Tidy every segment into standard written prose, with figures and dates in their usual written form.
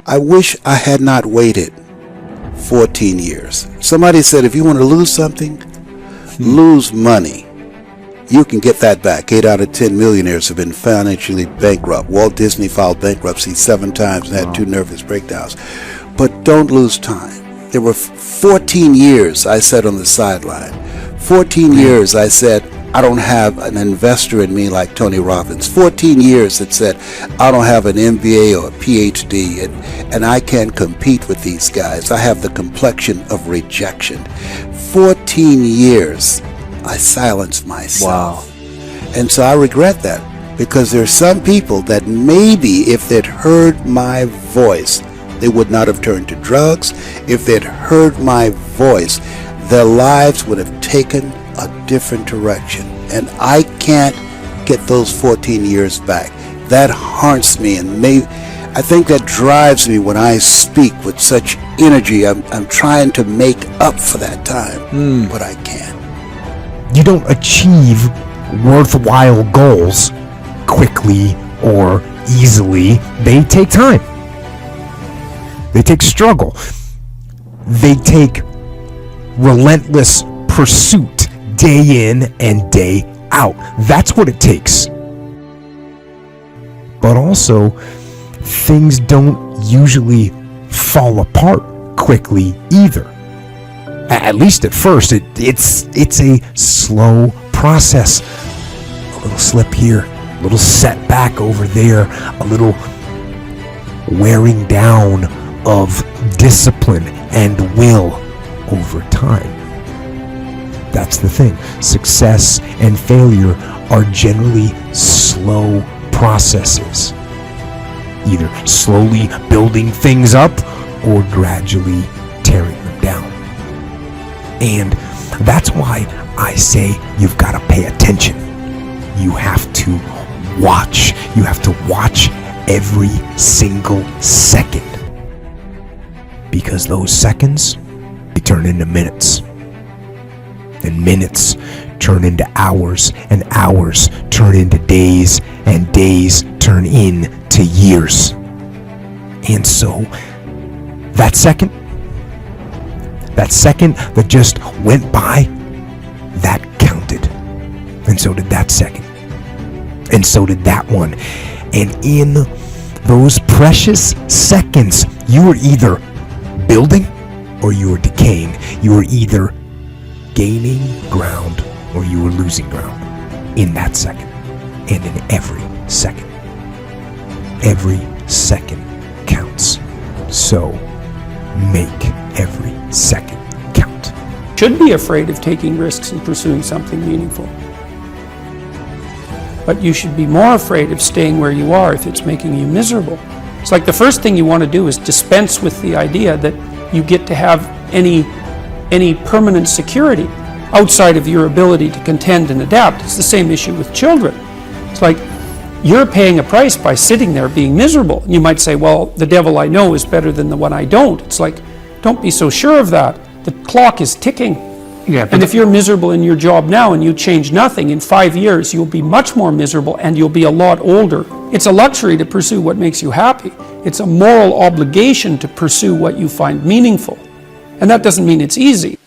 I wish I had not waited 14 years. Somebody said if you want to lose something, lose money. You can get that back. 8 out of 10 millionaires have been financially bankrupt. Walt Disney filed bankruptcy 7 times and had 2 nervous breakdowns. But don't lose time. There were 14 years I sat on the sideline. 14 years I said, I don't have an investor in me like Tony Robbins. 14 years that said, I don't have an MBA or a PhD, and I can't compete with these guys. I have the complexion of rejection. 14 years I silenced myself. Wow. And so I regret that, because there are some people that maybe if they'd heard my voice, they would not have turned to drugs. If they'd heard my voice, their lives would have taken a different direction. And I can't get those 14 years back. That haunts me, and I think that drives me when I speak with such energy. I'm trying to make up for that time, but I can't. You don't achieve worthwhile goals quickly or easily. They take time. They take struggle. They take relentless pursuit, day in and day out. That's what it takes. But also, things don't usually fall apart quickly either. At least at first, it's a slow process. A little slip here, a little setback over there, a little wearing down of discipline and will over time. That's the thing. Success and failure are generally slow processes. Either slowly building things up or gradually tearing them down. And that's why I say you've got to pay attention. You have to watch. You have to watch every single second. Because those seconds, they turn into minutes. And minutes turn into hours, and hours turn into days, and days turn into years. And so, that second that just went by, that counted. And so did that second. And so did that one. And in those precious seconds, you were either building or you were decaying. You were either gaining ground or you were losing ground in that second, and in every second. Every second counts. So make every second count. Should be afraid of taking risks and pursuing something meaningful. But you should be more afraid of staying where you are if it's making you miserable. It's like the first thing you want to do is dispense with the idea that you get to have any permanent security outside of your ability to contend and adapt. It's the same issue with children. It's like you're paying a price by sitting there being miserable. You might say, well, the devil I know is better than the one I don't. It's like, don't be so sure of that. The clock is ticking. Yeah, and if you're miserable in your job now and you change nothing, in 5 years you'll be much more miserable and you'll be a lot older. It's a luxury to pursue what makes you happy. It's a moral obligation to pursue what you find meaningful. And that doesn't mean it's easy.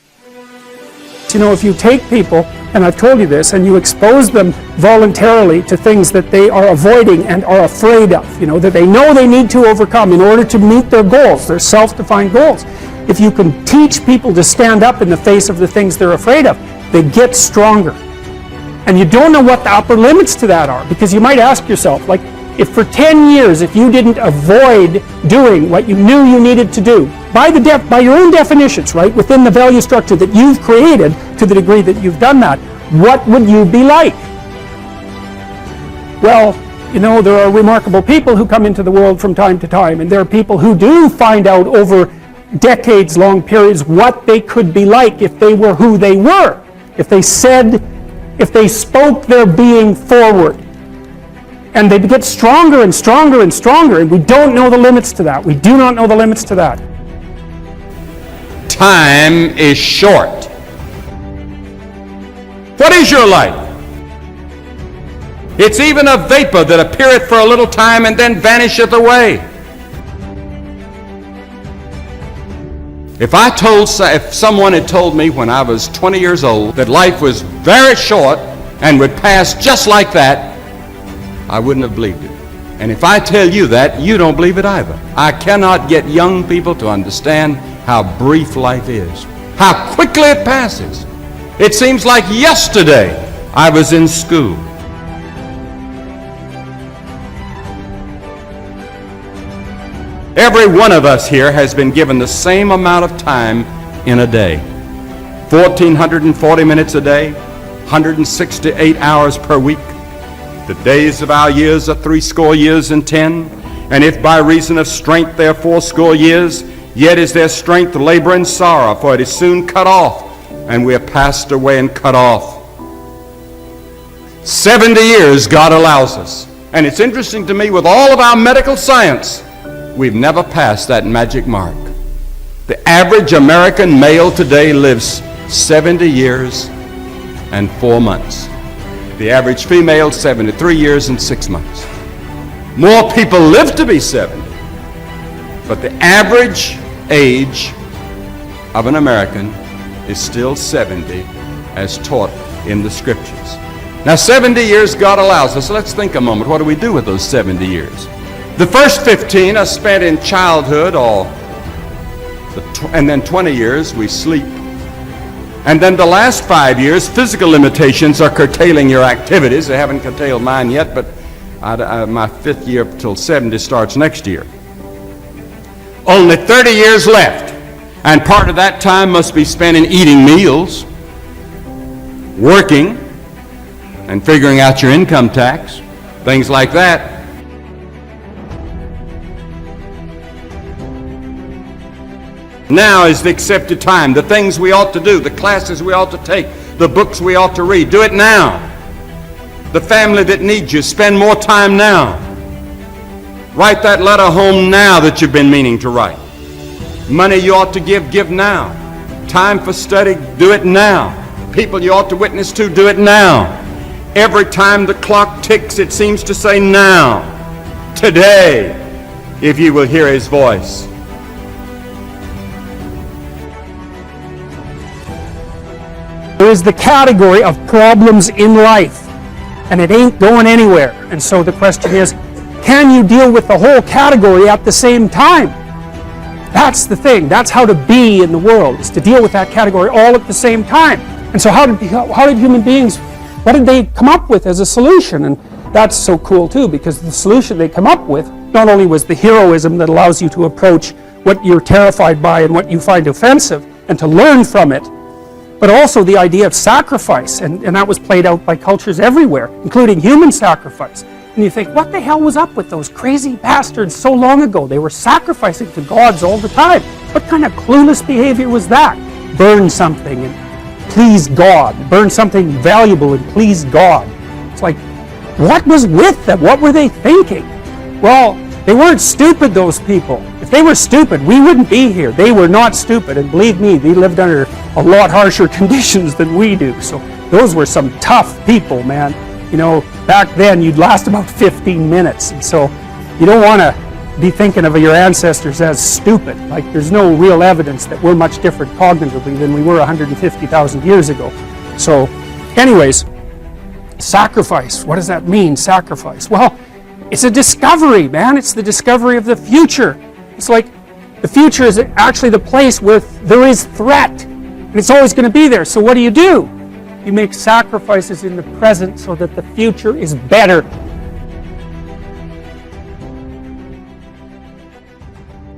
You know, if you take people, and I've told you this, and you expose them voluntarily to things that they are avoiding and are afraid of, that they know they need to overcome in order to meet their goals, their self-defined goals. If you can teach people to stand up in the face of the things they're afraid of, they get stronger. And you don't know what the upper limits to that are, because you might ask yourself, like, if for 10 years, if you didn't avoid doing what you knew you needed to do, by your own definitions, right, within the value structure that you've created, to the degree that you've done that, what would you be like? Well, there are remarkable people who come into the world from time to time, and there are people who do find out over decades-long periods what they could be like if they were who they were, if they spoke their being forward. And they get stronger and stronger and stronger, and we don't know the limits to that. We do not know the limits to that. Time is short. What is your life? It's even a vapor that appeareth for a little time and then vanisheth away. If someone had told me when I was 20 years old that life was very short and would pass just like that, I wouldn't have believed it. And if I tell you that, you don't believe it either. I cannot get young people to understand how brief life is, how quickly it passes. It seems like yesterday I was in school. Every one of us here has been given the same amount of time in a day. 1,440 minutes a day, 168 hours per week. The days of our years are 80 years and 10. And if by reason of strength they are 80 years, yet is their strength labor and sorrow, for it is soon cut off, and we are passed away and cut off. 70 years God allows us. And it's interesting to me, with all of our medical science, we've never passed that magic mark. The average American male today lives 70 years and 4 months. The average female, 73 years and 6 months. More people live to be 70, but the average age of an American is still 70 as taught in the Scriptures. Now, 70 years God allows us. Let's think a moment. What do we do with those 70 years? The first 15 are spent in childhood, and then 20 years we sleep. And then the last 5 years, physical limitations are curtailing your activities. They haven't curtailed mine yet, but my 5th year till 70 starts next year. Only 30 years left, and part of that time must be spent in eating meals, working, and figuring out your income tax, things like that. Now is the accepted time. The things we ought to do, the classes we ought to take, the books we ought to read, do it now. The family that needs you, spend more time now. Write that letter home now that you've been meaning to write. Money you ought to give now. Time for study, do it now. People you ought to witness to, do it now. Every time the clock ticks, it seems to say now, today, if you will hear His voice. There is the category of problems in life, and it ain't going anywhere. And so the question is, can you deal with the whole category at the same time? That's the thing. That's how to be in the world, is to deal with that category all at the same time. And so how did human beings, what did they come up with as a solution? And that's so cool too, because the solution they come up with not only was the heroism that allows you to approach what you're terrified by and what you find offensive and to learn from it, but also the idea of sacrifice, and that was played out by cultures everywhere, including human sacrifice. And you think, what the hell was up with those crazy bastards so long ago? They were sacrificing to gods all the time. What kind of clueless behavior was that? Burn something and please God. Burn something valuable and please God. It's like, what was with them? What were they thinking? Well, they weren't stupid, those people. If they were stupid, we wouldn't be here. They were not stupid, and believe me, they lived under a lot harsher conditions than we do. So those were some tough people, man. You know, back then you'd last about 15 minutes. And so you don't want to be thinking of your ancestors as stupid. Like, there's no real evidence that we're much different cognitively than we were 150,000 years ago. So anyways, sacrifice. What does that mean, sacrifice? Well, it's a discovery, man. It's the discovery of the future. It's like the future is actually the place where there is threat. And it's always going to be there. So what do? You make sacrifices in the present so that the future is better.